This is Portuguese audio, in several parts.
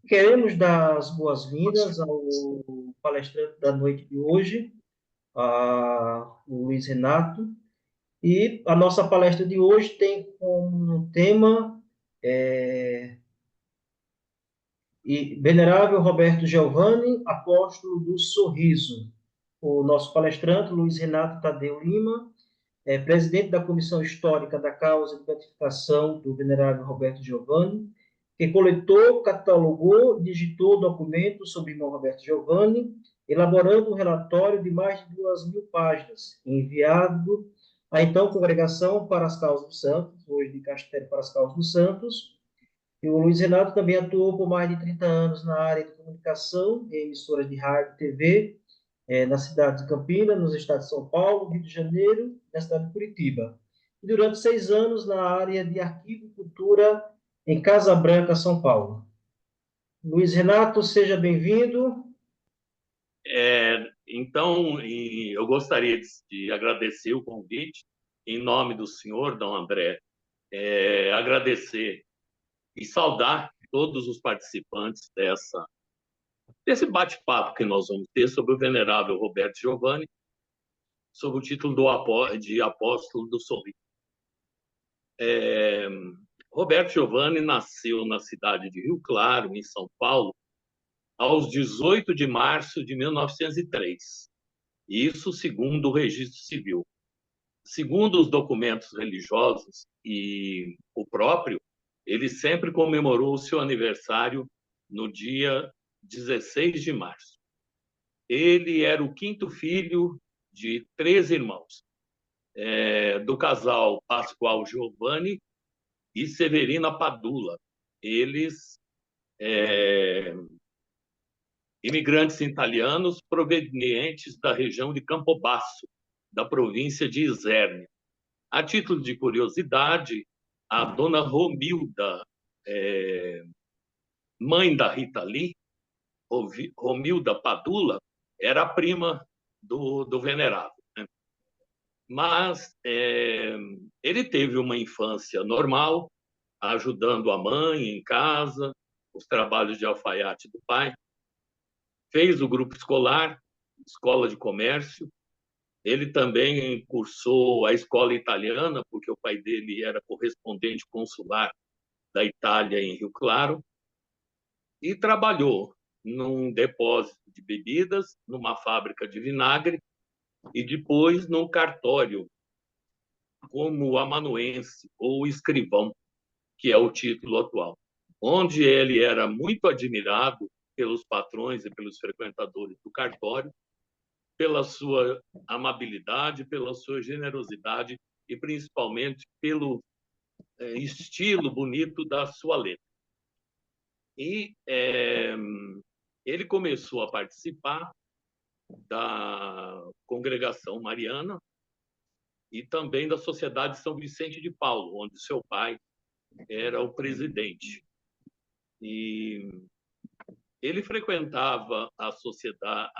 Queremos dar as boas-vindas ao palestrante da noite de hoje, o Luiz Renato, e a nossa palestra de hoje tem como tema Venerável Roberto Giovanni, apóstolo do sorriso. O nosso palestrante, Luiz Renato Tadeu Lima, é presidente da Comissão Histórica da Causa de Beatificação do Venerável Roberto Giovanni, que coletou, catalogou, digitou documentos sobre o irmão Roberto Giovanni, elaborando um relatório de mais de 2.000 páginas, enviado à então Congregação para as Causas dos Santos, hoje de Castério para as Causas dos Santos. E o Luiz Renato também atuou por mais de 30 anos na área de comunicação, em emissoras de rádio e TV, na cidade de Campinas, nos estados de São Paulo, Rio de Janeiro e na cidade de Curitiba. E durante 6 anos na área de arquivo e cultura em Casa Branca, São Paulo. Luiz Renato, seja bem-vindo. Eu gostaria de agradecer o convite, em nome do senhor, Dom André, agradecer e saudar todos os participantes desse bate-papo que nós vamos ter sobre o venerável Roberto Giovanni, sob o título de Apóstolo do Sorriso. Roberto Giovanni nasceu na cidade de Rio Claro, em São Paulo, aos 18 de março de 1903. Isso segundo o registro civil. Segundo os documentos religiosos e o próprio, ele sempre comemorou o seu aniversário no dia 16 de março. Ele era o quinto filho de 3 irmãos, do casal Pascoal Giovanni e Severina Padula. Eles, imigrantes italianos provenientes da região de Campobasso, da província de Isernia. A título de curiosidade, a dona Romilda, mãe da Rita Lee, Romilda Padula, era a prima do venerável. Né? Mas ele teve uma infância normal, ajudando a mãe em casa, os trabalhos de alfaiate do pai. Fez o grupo escolar, escola de comércio. Ele também cursou a escola italiana, porque o pai dele era correspondente consular da Itália em Rio Claro, e trabalhou num depósito de bebidas, numa fábrica de vinagre, e depois num cartório como amanuense ou escrivão, que é o título atual, onde ele era muito admirado pelos patrões e pelos frequentadores do cartório, pela sua amabilidade, pela sua generosidade e principalmente pelo estilo bonito da sua letra. E ele começou a participar da Congregação Mariana e também da Sociedade São Vicente de Paulo, onde seu pai era o presidente. E ele frequentava a sociedade,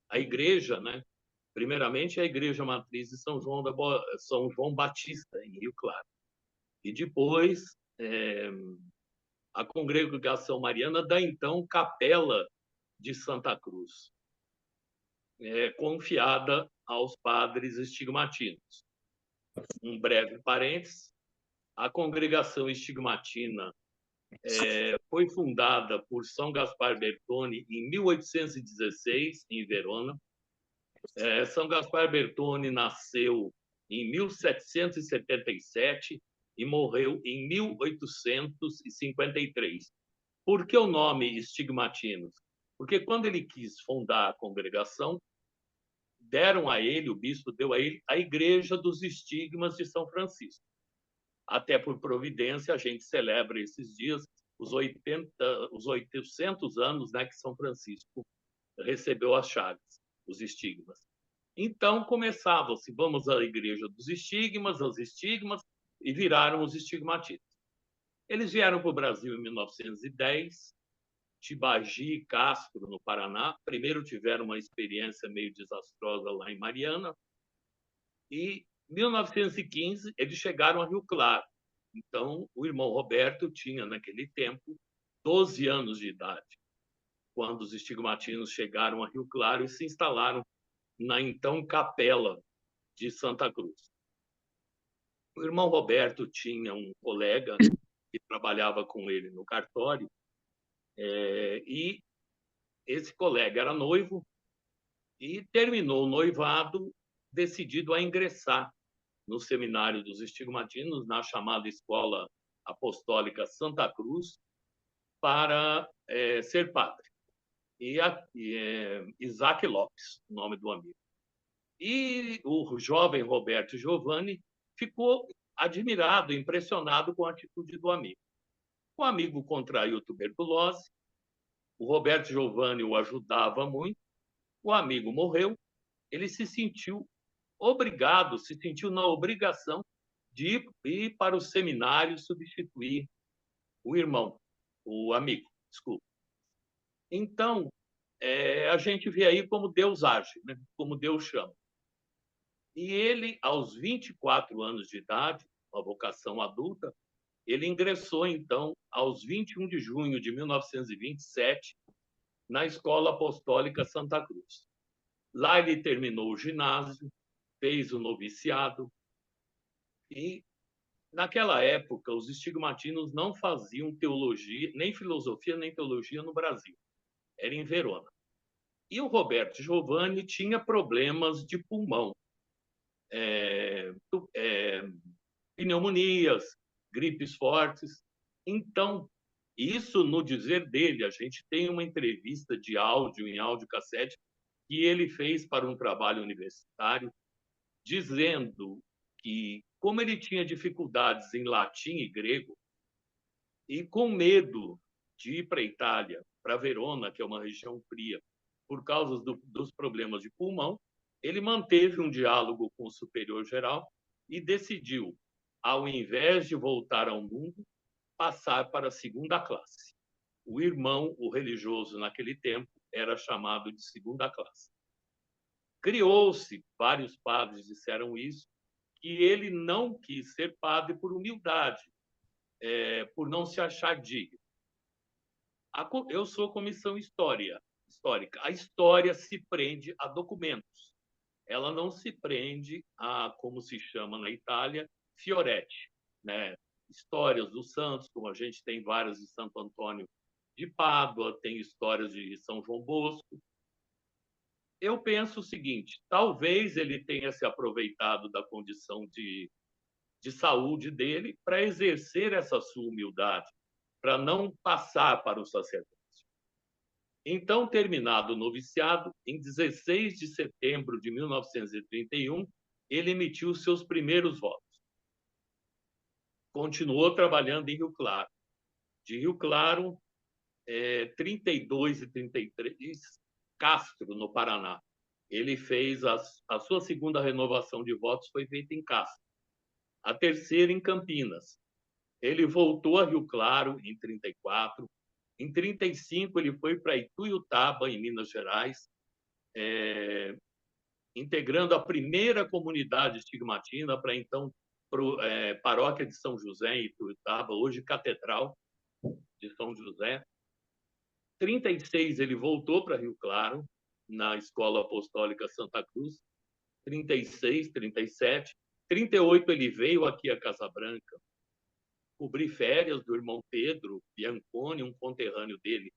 a igreja, né? Primeiramente, a Igreja Matriz de São João Batista, em Rio Claro. E depois, a Congregação Mariana da então Capela de Santa Cruz, confiada aos padres estigmatinos. Um breve parênteses, a Congregação Estigmatina foi fundada por São Gaspar Bertone em 1816, em Verona. São Gaspar Bertone nasceu em 1777 e morreu em 1853. Por que o nome Estigmatinos? Porque quando ele quis fundar a congregação, deram a ele, o bispo deu a ele, a Igreja dos Estigmas de São Francisco. Até por providência, a gente celebra esses dias os 800 anos, né, que São Francisco recebeu as chagas, os estigmas. Então, começava-se, vamos à Igreja dos Estigmas, aos estigmas, e viraram os estigmatistas. Eles vieram para o Brasil em 1910, Tibagi e Castro, no Paraná. Primeiro tiveram uma experiência meio desastrosa lá em Mariana, e Em 1915, eles chegaram a Rio Claro. Então, o irmão Roberto tinha, naquele tempo, 12 anos de idade, quando os estigmatinos chegaram a Rio Claro e se instalaram na então Capela de Santa Cruz. O irmão Roberto tinha um colega que trabalhava com ele no cartório, e esse colega era noivo e terminou o noivado decidido a ingressar no seminário dos estigmatinos, na chamada Escola Apostólica Santa Cruz, para ser padre. Isaac Lopes, o nome do amigo. E o jovem Roberto Giovanni ficou admirado, impressionado com a atitude do amigo. O amigo contraiu tuberculose, o Roberto Giovanni o ajudava muito, o amigo morreu, ele se sentiu obrigado, se sentiu na obrigação de ir para o seminário substituir o irmão, o amigo, desculpa. Então, a gente vê aí como Deus age, né? Como Deus chama. E ele, aos 24 anos de idade, uma vocação adulta, ele ingressou, então, aos 21 de junho de 1927, na Escola Apostólica Santa Cruz. Lá ele terminou o ginásio, fez o noviciado, e, naquela época, os estigmatinos não faziam teologia, nem filosofia, nem teologia no Brasil. Era em Verona. E o Roberto Giovanni tinha problemas de pulmão, pneumonias, gripes fortes. Então, isso no dizer dele, a gente tem uma entrevista de áudio, em audiocassete, que ele fez para um trabalho universitário, dizendo que, como ele tinha dificuldades em latim e grego, e com medo de ir para a Itália, para Verona, que é uma região fria, por causa dos problemas de pulmão, ele manteve um diálogo com o superior geral e decidiu, ao invés de voltar ao mundo, passar para a segunda classe. O irmão, o religioso naquele tempo, era chamado de segunda classe. Criou-se, vários padres disseram isso, que ele não quis ser padre por humildade, por não se achar digno. Eu sou comissão histórica. A história se prende a documentos. Ela não se prende a, como se chama na Itália, fioretti, né? Histórias dos santos, como a gente tem várias de Santo Antônio de Pádua, tem histórias de São João Bosco. Eu penso o seguinte, talvez ele tenha se aproveitado da condição de saúde dele para exercer essa sua humildade, para não passar para o sacerdócio. Então, terminado o noviciado, em 16 de setembro de 1931, ele emitiu seus primeiros votos. Continuou trabalhando em Rio Claro. De Rio Claro, 32 e 33, Castro, no Paraná. Ele fez a sua segunda renovação de votos, foi feita em Castro. A terceira em Campinas. Ele voltou a Rio Claro em 34. Em 35, ele foi para Ituiutaba, em Minas Gerais, integrando a primeira comunidade estigmatina para, então, Paróquia de São José, em Ituiutaba, hoje Catedral de São José. Em 36, ele voltou para Rio Claro, na Escola Apostólica Santa Cruz. 36, 37. 38, ele veio aqui a Casa Branca, cobrir férias do irmão Pedro Bianconi, um conterrâneo dele,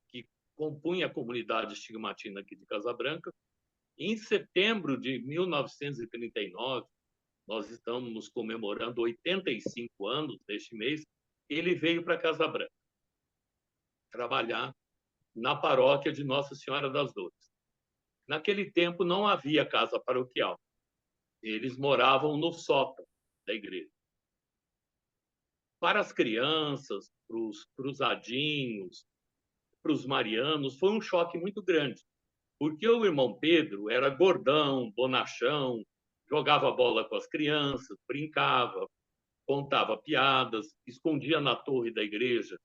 que compunha a comunidade estigmatina aqui de Casa Branca. Em setembro de 1939, nós estamos comemorando 85 anos deste mês, ele veio para Casa Branca trabalhar na paróquia de Nossa Senhora das Dores. Naquele tempo não havia casa paroquial. Eles moravam no sótão da igreja. Para as crianças, para os cruzadinhos, para os marianos, foi um choque muito grande, porque o irmão Pedro era gordão, bonachão, jogava bola com as crianças, brincava, contava piadas, escondia na torre da igreja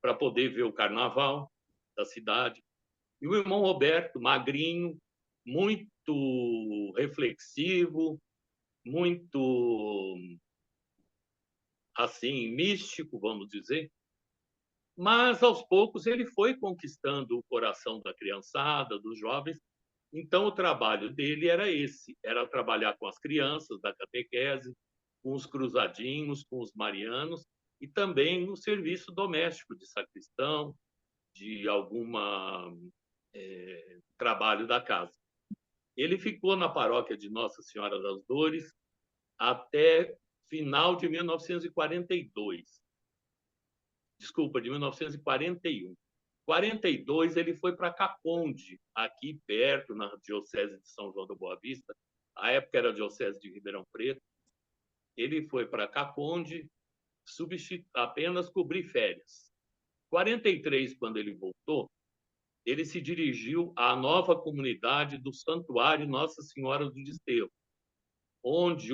para poder ver o carnaval da cidade. E o irmão Roberto, magrinho, muito reflexivo, muito, assim, místico, vamos dizer. Mas, aos poucos, ele foi conquistando o coração da criançada, dos jovens. Então, o trabalho dele era esse, era trabalhar com as crianças da catequese, com os cruzadinhos, com os marianos, e também no serviço doméstico de sacristão, de alguma trabalho da casa. Ele ficou na paróquia de Nossa Senhora das Dores até final de 1942. Desculpa, de 1941. Em 42 ele foi para Caconde, aqui perto, na diocese de São João da Boa Vista. A época era a diocese de Ribeirão Preto. Ele foi para Caconde apenas cobrir férias. Em 43, quando ele voltou, ele se dirigiu à nova comunidade do Santuário Nossa Senhora do Desterro, onde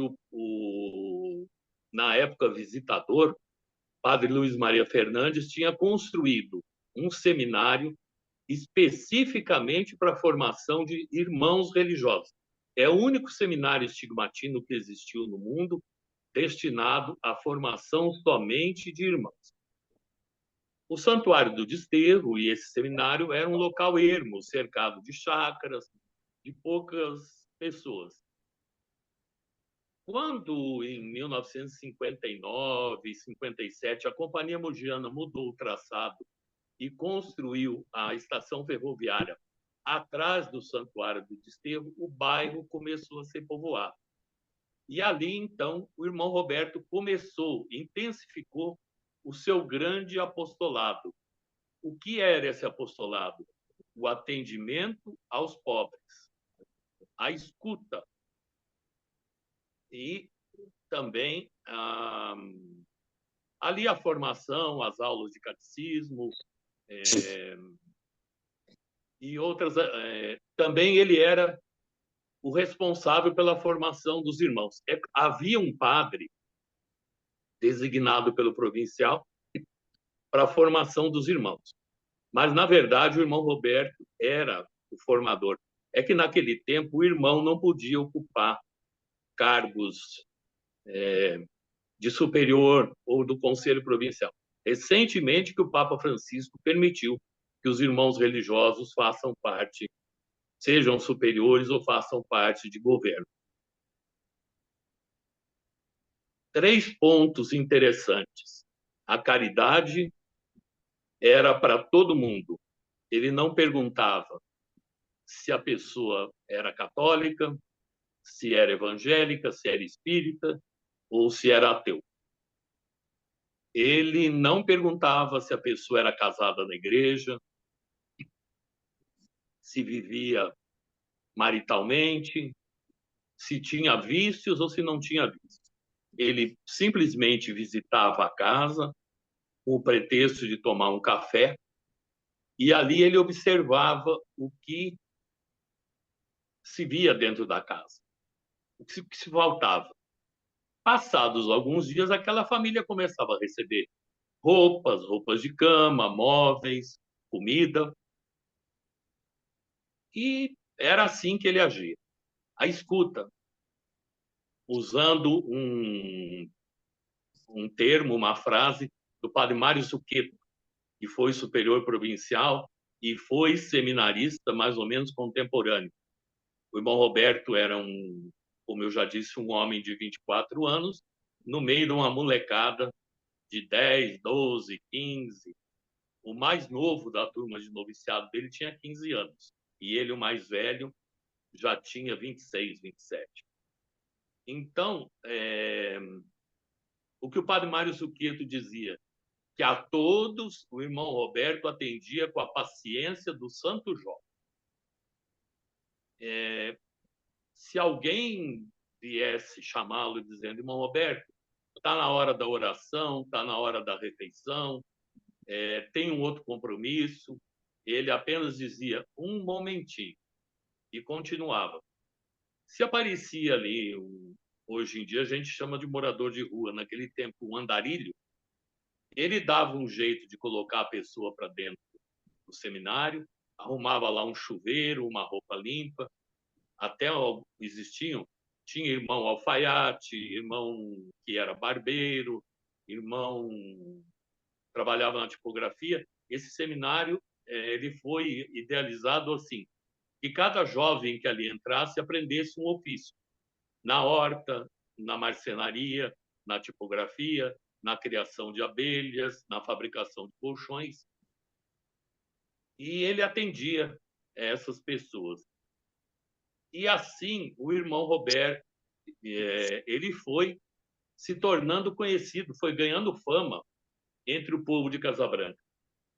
na época visitador, Padre Luiz Maria Fernandes tinha construído um seminário especificamente para a formação de irmãos religiosos. É o único seminário estigmatino que existiu no mundo destinado à formação somente de irmãos. O Santuário do Desterro e esse seminário era um local ermo, cercado de chácaras, de poucas pessoas. Quando, em 1959 e 57, a Companhia Mogiana mudou o traçado e construiu a estação ferroviária atrás do Santuário do Desterro, o bairro começou a ser povoado. E ali, então, o irmão Roberto intensificou o seu grande apostolado. O que era esse apostolado? O atendimento aos pobres, a escuta e também ali a formação, as aulas de catecismo e outras. Também ele era o responsável pela formação dos irmãos. Havia um padre designado pelo provincial para a formação dos irmãos. Mas, na verdade, o irmão Roberto era o formador. É que, naquele tempo, o irmão não podia ocupar cargos de superior ou do conselho provincial. Recentemente que o Papa Francisco permitiu que os irmãos religiosos façam parte, sejam superiores ou façam parte de governo. 3 pontos interessantes. A caridade era para todo mundo. Ele não perguntava se a pessoa era católica, se era evangélica, se era espírita ou se era ateu. Ele não perguntava se a pessoa era casada na igreja, se vivia maritalmente, se tinha vícios ou se não tinha vícios. Ele simplesmente visitava a casa com o pretexto de tomar um café e ali ele observava o que se via dentro da casa, o que se faltava. Passados alguns dias, aquela família começava a receber roupas de cama, móveis, comida. E era assim que ele agia. A escuta, usando um termo, uma frase do padre Mário Suqueto, que foi superior provincial e foi seminarista mais ou menos contemporâneo. O irmão Roberto era como eu já disse, um homem de 24 anos, no meio de uma molecada de 10, 12, 15. O mais novo da turma de noviciado dele tinha 15 anos. E ele, o mais velho, já tinha 26, 27. Então, o que o padre Mário Suqueto dizia, que a todos o irmão Roberto atendia com a paciência do Santo Jó. Se alguém viesse chamá-lo dizendo, irmão Roberto, está na hora da oração, está na hora da refeição, tem um outro compromisso, ele apenas dizia um momentinho e continuava. Se aparecia ali, hoje em dia a gente chama de morador de rua, naquele tempo um andarilho, ele dava um jeito de colocar a pessoa para dentro do seminário, arrumava lá um chuveiro, uma roupa limpa, existiam, tinha irmão alfaiate, irmão que era barbeiro, irmão trabalhava na tipografia. Esse seminário ele foi idealizado assim, que cada jovem que ali entrasse aprendesse um ofício, na horta, na marcenaria, na tipografia, na criação de abelhas, na fabricação de colchões. E ele atendia essas pessoas. E assim, o irmão Roberto, ele foi se tornando conhecido, foi ganhando fama entre o povo de Casabranca.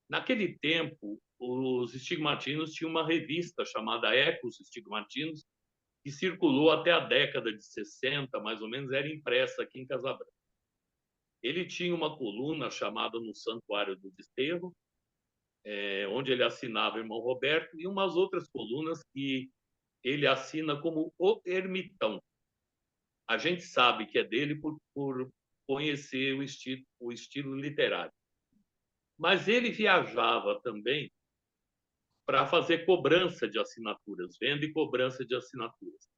Naquele tempo, os estigmatinos tinham uma revista chamada Ecos Estigmatinos, que circulou até a década de 60, mais ou menos, era impressa aqui em Casabranca. Ele tinha uma coluna chamada No Santuário do Desterro, onde ele assinava o irmão Roberto, e umas outras colunas que ele assina como O Ermitão. A gente sabe que é dele por conhecer o estilo literário. Mas ele viajava também para fazer cobrança de assinaturas, venda e cobrança de assinaturas.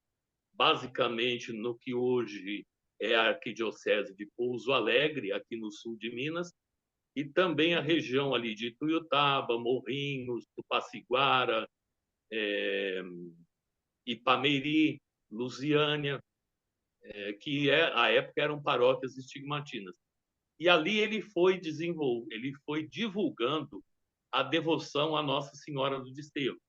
Basicamente, no que hoje é a Arquidiocese de Pouso Alegre, aqui no sul de Minas, e também a região ali de Tuiutaba, Morrinhos, Tupaciguara, Ipameri, Lusiânia, que à época eram paróquias estigmatinas. E ali ele foi divulgando a devoção à Nossa Senhora do Desterro.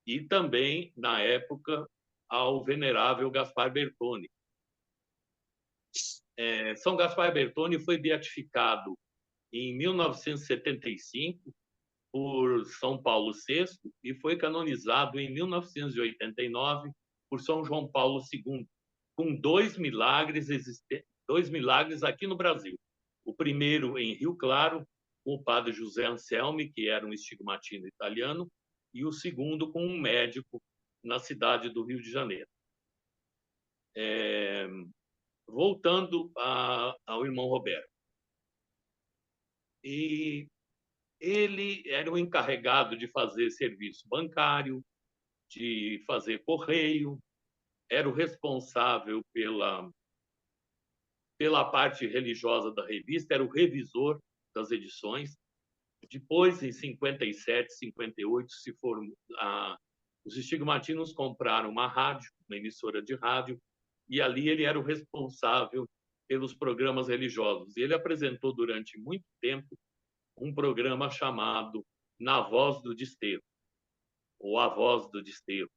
E também, na época, ao venerável Gaspar Bertone. São Gaspar Bertone foi beatificado em 1975 por São Paulo VI e foi canonizado em 1989 por São João Paulo II, com dois milagres aqui no Brasil. O primeiro em Rio Claro, com o padre José Anselmi, que era um estigmatino italiano, e o segundo com um médico na cidade do Rio de Janeiro. Voltando ao irmão Roberto. E ele era o encarregado de fazer serviço bancário, de fazer correio, era o responsável pela parte religiosa da revista, era o revisor das edições. Depois, em 57, 58, os estigmatinos compraram uma rádio, uma emissora de rádio, e ali ele era o responsável pelos programas religiosos. E ele apresentou durante muito tempo um programa chamado Na Voz do Desterro, ou A Voz do Desterro,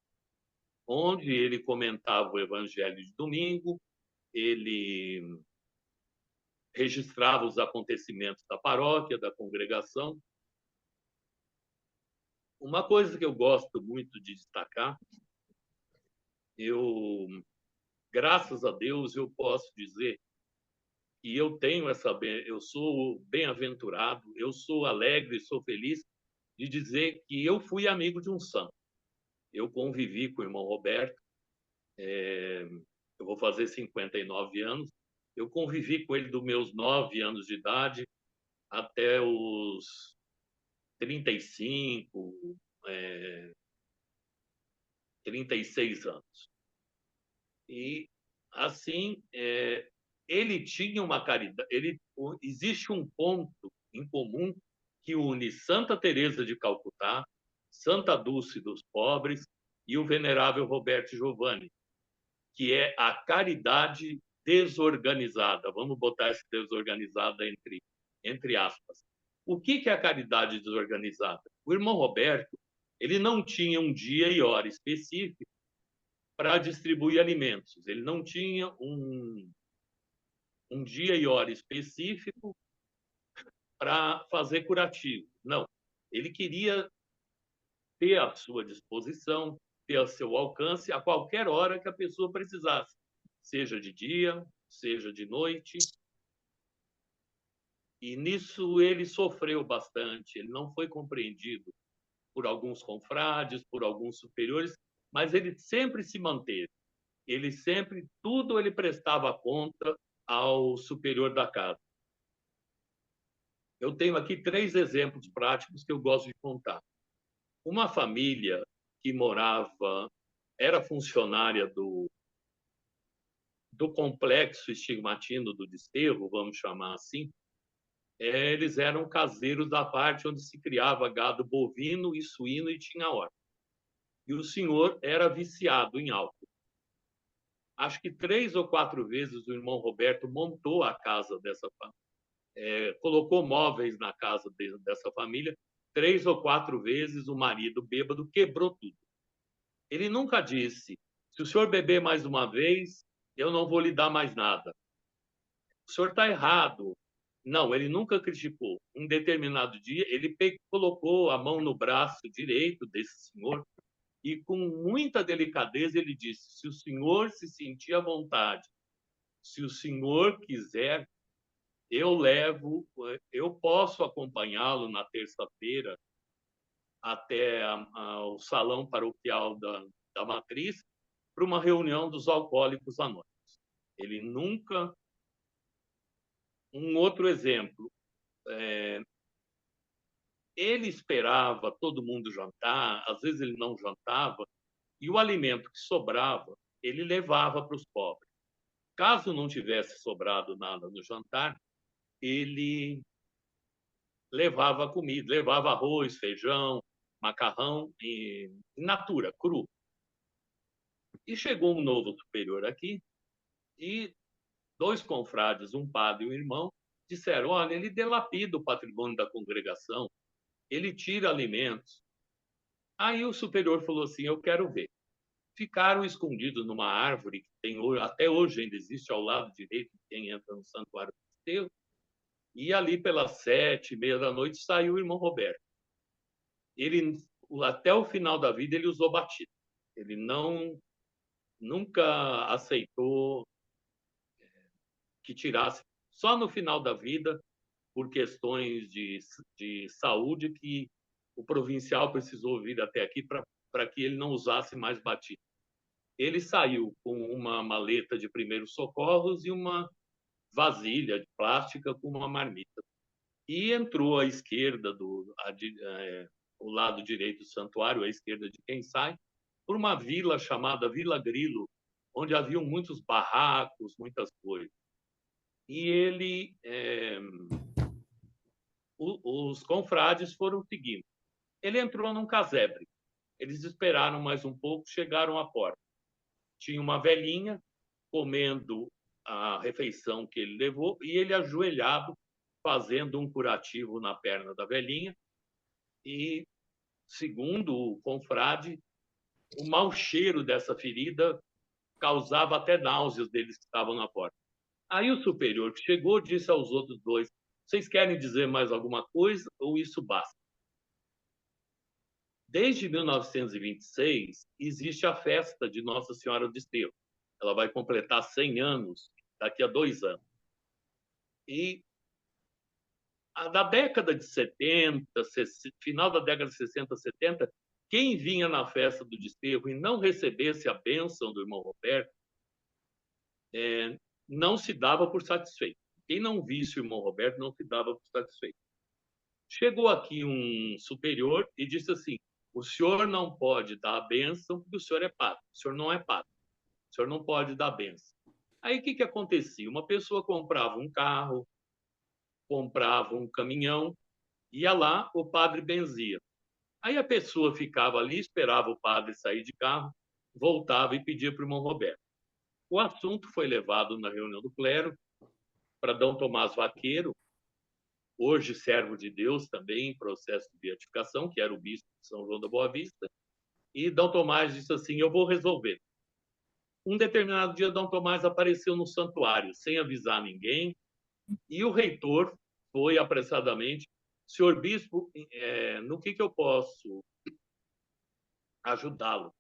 onde ele comentava o Evangelho de domingo, ele registrava os acontecimentos da paróquia, da congregação. Uma coisa que eu gosto muito de destacar, graças a Deus, eu posso dizer que eu sou bem-aventurado, eu sou alegre, sou feliz de dizer que eu fui amigo de um santo. Eu convivi com o irmão Roberto, eu vou fazer 59 anos, eu convivi com ele dos meus 9 anos de idade até os 35, 36 anos. E, assim, ele tinha uma caridade. Existe um ponto em comum que une Santa Teresa de Calcutá, Santa Dulce dos Pobres e o venerável Roberto Giovanni, que é a caridade desorganizada. Vamos botar esse desorganizada entre aspas. O que é a caridade desorganizada? O irmão Roberto, ele não tinha um dia e hora específico para distribuir alimentos. Ele não tinha um dia e hora específico para fazer curativo. Não. Ele queria ter à sua disposição, ter ao seu alcance a qualquer hora que a pessoa precisasse, seja de dia, seja de noite. E nisso ele sofreu bastante, ele não foi compreendido por alguns confrades, por alguns superiores, mas ele sempre se manteve. Tudo ele prestava conta ao superior da casa. Eu tenho aqui 3 exemplos práticos que eu gosto de contar. Uma família que morava era funcionária do complexo estigmatino do Desterro, vamos chamar assim. Eles eram caseiros da parte onde se criava gado bovino e suíno e tinha horta. E o senhor era viciado em álcool. Acho que 3 ou 4 vezes o irmão Roberto montou a casa dessa família, colocou móveis na casa dessa família. 3 ou 4 vezes o marido bêbado quebrou tudo. Ele nunca disse: se o senhor beber mais uma vez, eu não vou lhe dar mais nada. O senhor está errado. Não, ele nunca criticou. Um determinado dia, ele colocou a mão no braço direito desse senhor e, com muita delicadeza, ele disse: se o senhor se sentir à vontade, se o senhor quiser, eu posso acompanhá-lo na terça-feira até o salão paroquial da Matriz para uma reunião dos alcoólicos anônimos. Ele nunca... Um outro exemplo, ele esperava todo mundo jantar, às vezes ele não jantava, e o alimento que sobrava, ele levava para os pobres. Caso não tivesse sobrado nada no jantar, ele levava comida, levava arroz, feijão, macarrão e natura, cru. E chegou um novo superior aqui e 2 confrades, um padre e um irmão, disseram: olha, ele delapida o patrimônio da congregação, ele tira alimentos. Aí o superior falou assim: eu quero ver. Ficaram escondidos numa árvore que tem até hoje ainda existe ao lado direito de quem entra no Santuário do Desterro. E ali pelas 7h30 da noite saiu o irmão Roberto. Ele, até o final da vida, ele usou batida. Ele nunca aceitou que tirasse. Só no final da vida, por questões de saúde, que o provincial precisou vir até aqui para que ele não usasse mais batida. Ele saiu com uma maleta de primeiros socorros e uma vasilha de plástica com uma marmita. E entrou à esquerda, o lado direito do santuário, à esquerda de quem sai, por uma vila chamada Vila Grilo, onde haviam muitos barracos, muitas coisas. E os confrades foram seguindo. Ele entrou num casebre. Eles esperaram mais um pouco, chegaram à porta. Tinha uma velhinha comendo a refeição que ele levou e ele ajoelhado fazendo um curativo na perna da velhinha. E, segundo o confrade, o mau cheiro dessa ferida causava até náuseas deles que estavam na porta. Aí o superior que chegou disse aos outros 2: vocês querem dizer mais alguma coisa ou isso basta? Desde 1926 existe a festa de Nossa Senhora do Desterro. Ela vai completar 100 anos daqui a 2 anos. E da década de 70, final da década de 60, 70, quem vinha na festa do Desterro e não recebesse a bênção do irmão Roberto, não se dava por satisfeito. Quem não visse o irmão Roberto não se dava por satisfeito. Chegou aqui um superior e disse assim: o senhor não pode dar a bênção porque o senhor é padre. O senhor não é padre. O senhor não pode dar a bênção. Aí o que acontecia? Uma pessoa comprava um carro, comprava um caminhão, ia lá, o padre benzia. Aí a pessoa ficava ali, esperava o padre sair de carro, voltava e pedia para o irmão Roberto. O assunto foi levado na reunião do clero para D. Tomás Vaqueiro, hoje servo de Deus também em processo de beatificação, que era o bispo de São João da Boa Vista, e D. Tomás disse assim: eu vou resolver. Um determinado dia, D. Tomás apareceu no santuário, sem avisar ninguém, e o reitor foi apressadamente: senhor bispo, no que eu posso ajudá-lo?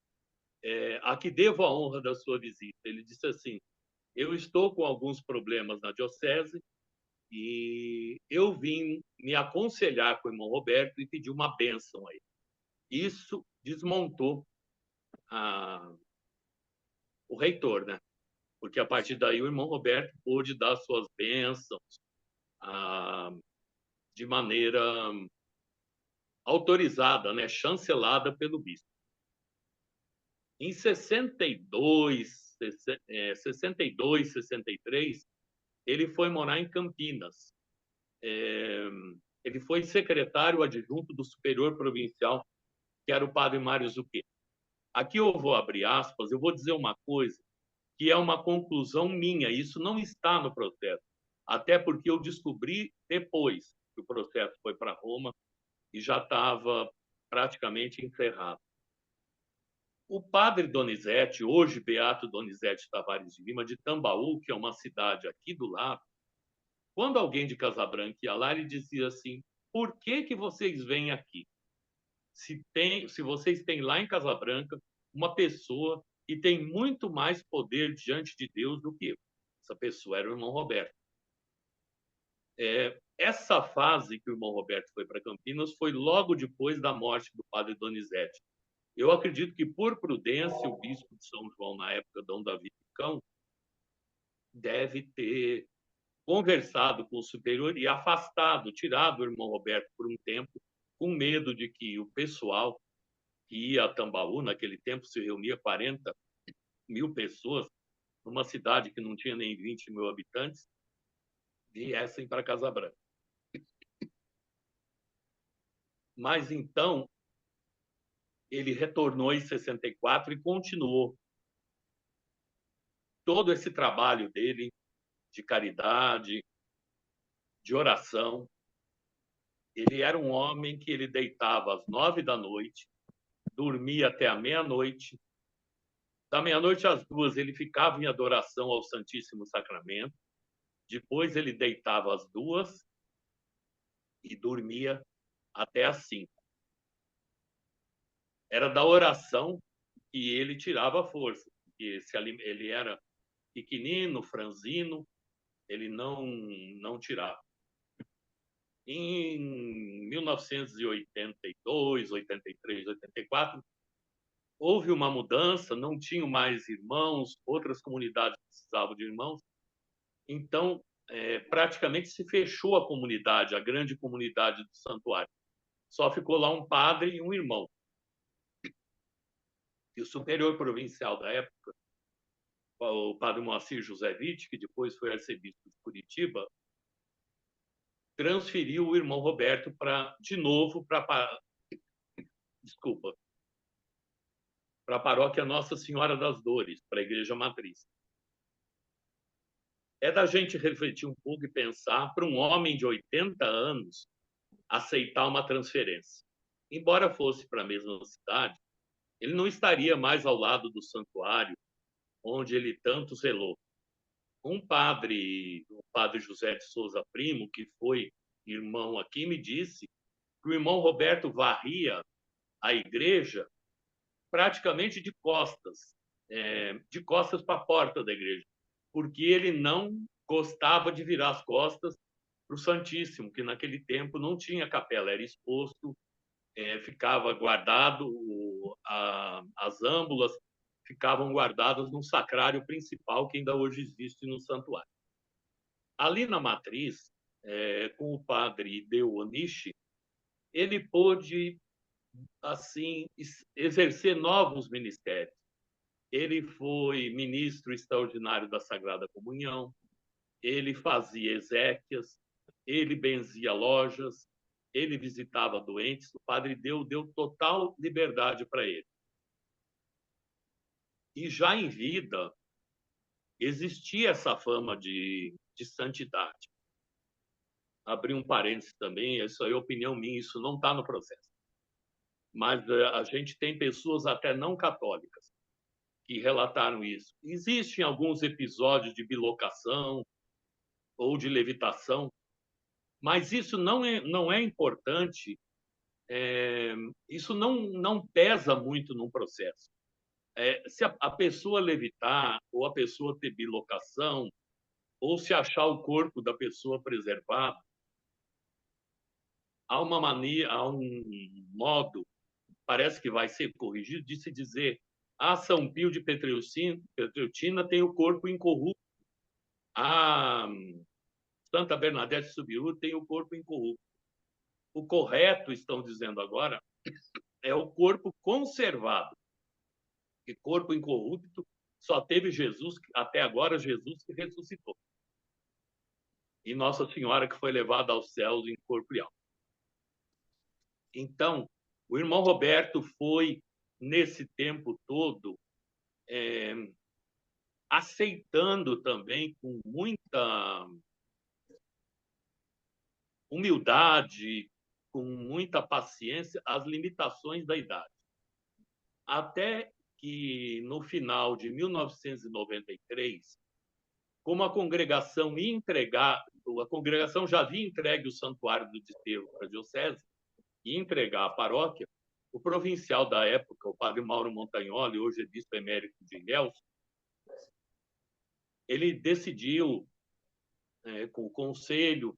A que devo a honra da sua visita? Ele disse assim: eu estou com alguns problemas na diocese e eu vim me aconselhar com o irmão Roberto e pedir uma bênção a ele. Isso desmontou o reitor, né? Porque a partir daí o irmão Roberto pôde dar suas bênçãos de maneira autorizada, né? Chancelada pelo bispo. Em 62, 63, ele foi morar em Campinas. Ele foi secretário adjunto do superior provincial, que era o padre Mário Zucchetti. Aqui eu vou abrir aspas, eu vou dizer uma coisa que é uma conclusão minha, isso não está no processo, até porque eu descobri depois que o processo foi para Roma e já estava praticamente encerrado. O padre Donizete, hoje Beato Donizete Tavares de Lima, de Tambaú, que é uma cidade aqui do lado, quando alguém de Casabranca ia lá, ele dizia assim: por que vocês vêm aqui? Se vocês têm lá em Casabranca uma pessoa que tem muito mais poder diante de Deus do que eu. Essa pessoa era o irmão Roberto. Essa fase que o irmão Roberto foi para Campinas foi logo depois da morte do padre Donizete. Eu acredito que, por prudência, o bispo de São João, na época, Dom Davi Picão, deve ter conversado com o superior e afastado, tirado o irmão Roberto por um tempo, com medo de que o pessoal que ia a Tambaú, naquele tempo se reunia 40.000 pessoas, numa cidade que não tinha nem 20.000 habitantes, viessem para Casabranca. Mas então, ele retornou em 64 e continuou todo esse trabalho dele de caridade, de oração. Ele era um homem que ele deitava às 9 da noite, dormia até a meia-noite. Da meia-noite às 2 ele ficava em adoração ao Santíssimo Sacramento. Depois ele deitava às 2 e dormia até às 5. Era da oração que ele tirava a força. Ele era pequenino, franzino, ele não tirava. Em 1982, 83, 84, houve uma mudança, não tinham mais irmãos, outras comunidades precisavam de irmãos, então praticamente se fechou a comunidade, a grande comunidade do santuário. Só ficou lá um padre e um irmão. E o superior provincial da época, o padre Moacir José Witt, que depois foi arcebispo de Curitiba, transferiu o irmão Roberto de novo para a paróquia Nossa Senhora das Dores, para a Igreja Matriz. É da gente refletir um pouco e pensar para um homem de 80 anos aceitar uma transferência. Embora fosse para a mesma cidade, ele não estaria mais ao lado do santuário onde ele tanto zelou. O padre José de Souza Primo, que foi irmão aqui, me disse que o irmão Roberto varria a igreja praticamente de costas para a porta da igreja, porque ele não gostava de virar as costas para o Santíssimo, que naquele tempo não tinha capela, era exposto, ficava guardado, as âmbulas ficavam guardadas no sacrário principal, que ainda hoje existe no santuário. Ali na matriz, com o padre Hideo Onishi, ele pôde assim exercer novos ministérios. Ele foi ministro extraordinário da Sagrada Comunhão, ele fazia exéquias, ele benzia lojas, ele visitava doentes. O padre deu total liberdade para ele. E já em vida, existia essa fama de santidade. Abrir um parênteses também, isso aí é opinião minha, isso não está no processo. Mas a gente tem pessoas até não católicas que relataram isso. Existem alguns episódios de bilocação ou de levitação, mas isso não é importante, isso não pesa muito no processo. Se a pessoa levitar, ou a pessoa ter bilocação, ou se achar o corpo da pessoa preservado, há uma mania, há um modo, parece que vai ser corrigido, de se dizer: São Pio de Petreutina tem o corpo incorrupto, a Santa Bernadette de Subiú tem o corpo incorrupto. O correto, estão dizendo agora, é o corpo conservado. que corpo incorrupto só teve Jesus, até agora, Jesus que ressuscitou. E Nossa Senhora que foi levada aos céus em corpo e alma. Então, o irmão Roberto foi, nesse tempo todo, aceitando também com muita humildade, com muita paciência, as limitações da idade. Até que, no final de 1993, como a congregação ia entregar, a congregação já havia entregue o santuário do desterro para a diocese e entregar a paróquia, o provincial da época, o padre Mauro Montagnoli, hoje é bispo emérito de Ilhéus, ele decidiu, com o conselho,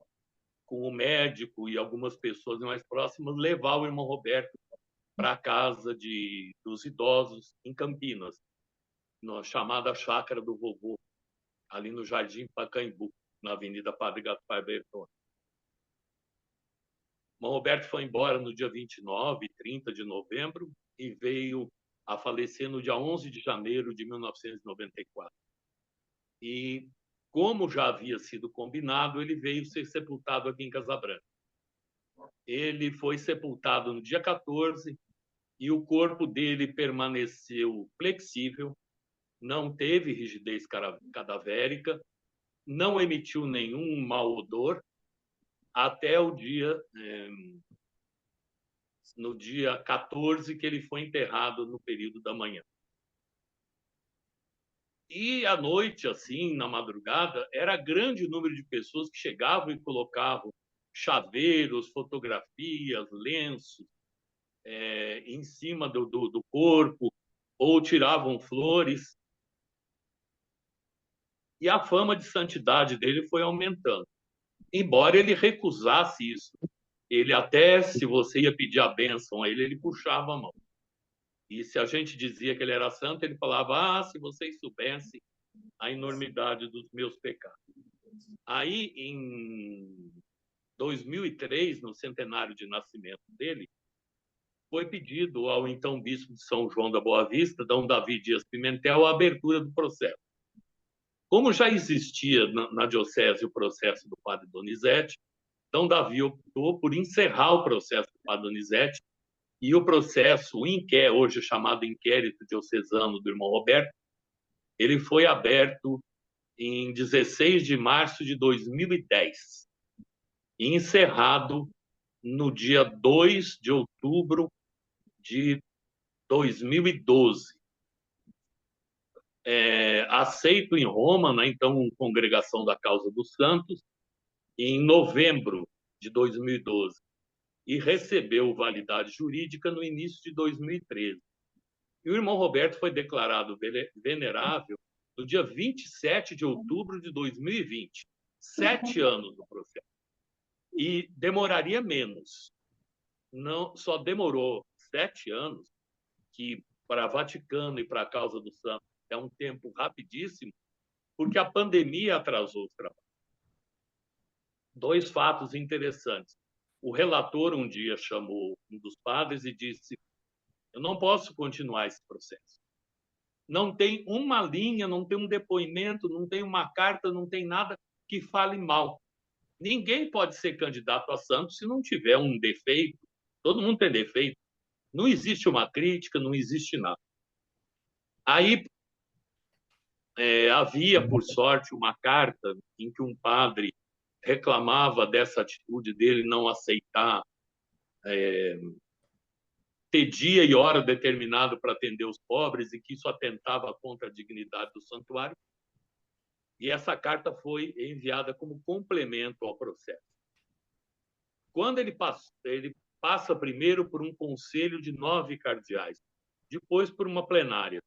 com o médico e algumas pessoas mais próximas, levar o irmão Roberto para a casa dos idosos em Campinas, na chamada Chácara do Vovô, ali no Jardim Pacaembu, na Avenida Padre Gaspar Bertone. O irmão Roberto foi embora no dia 29 e 30 de novembro e veio a falecer no dia 11 de janeiro de 1994. E, como já havia sido combinado, ele veio ser sepultado aqui em Casabranca. Ele foi sepultado no dia 14 e o corpo dele permaneceu flexível, não teve rigidez cadavérica, não emitiu nenhum mau odor, até no dia 14, que ele foi enterrado no período da manhã. E à noite, assim, na madrugada, era grande número de pessoas que chegavam e colocavam chaveiros, fotografias, lenços em cima do corpo, ou tiravam flores. E a fama de santidade dele foi aumentando. Embora ele recusasse isso. Ele até, se você ia pedir a bênção a ele, ele puxava a mão. E se a gente dizia que ele era santo, ele falava, se vocês soubessem a enormidade dos meus pecados. Aí, em 2003, no centenário de nascimento dele, foi pedido ao então bispo de São João da Boa Vista, Dom Davi Dias Pimentel, a abertura do processo. Como já existia na diocese o processo do padre Donizete, Dom Davi optou por encerrar o processo do padre Donizete e o processo, hoje chamado Inquérito Diocesano do irmão Roberto, ele foi aberto em 16 de março de 2010 e encerrado no dia 2 de outubro de 2012. Aceito em Roma, né, então, Congregação da Causa dos Santos, em novembro de 2012, e recebeu validade jurídica no início de 2013. E o irmão Roberto foi declarado venerável no dia 27 de outubro de 2020. 7 anos do processo. E demoraria menos. Não, só demorou 7 anos, que para Vaticano e para a Causa do Santo é um tempo rapidíssimo, porque a pandemia atrasou os trabalhos. 2 fatos interessantes. O relator um dia chamou um dos padres e disse: eu não posso continuar esse processo. Não tem uma linha, não tem um depoimento, não tem uma carta, não tem nada que fale mal. Ninguém pode ser candidato a santo se não tiver um defeito. Todo mundo tem defeito. Não existe uma crítica, não existe nada. Aí havia, por sorte, uma carta em que um padre reclamava dessa atitude dele não aceitar ter dia e hora determinado para atender os pobres e que isso atentava contra a dignidade do santuário. E essa carta foi enviada como complemento ao processo. Quando ele passa primeiro por um conselho de 9 cardeais, depois por uma plenária.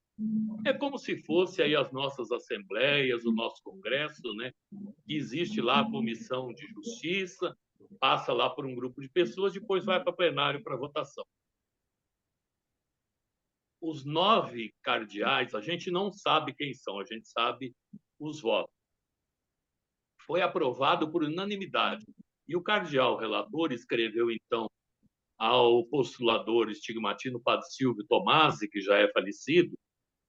É como se fosse aí as nossas assembleias, o nosso congresso, né? Existe lá a comissão de justiça, passa lá por um grupo de pessoas, depois vai para plenário para votação. Os 9 cardeais, a gente não sabe quem são, a gente sabe os votos. Foi aprovado por unanimidade. E o cardeal relator escreveu, então, ao postulador estigmatino Padre Silvio Tomasi, que já é falecido,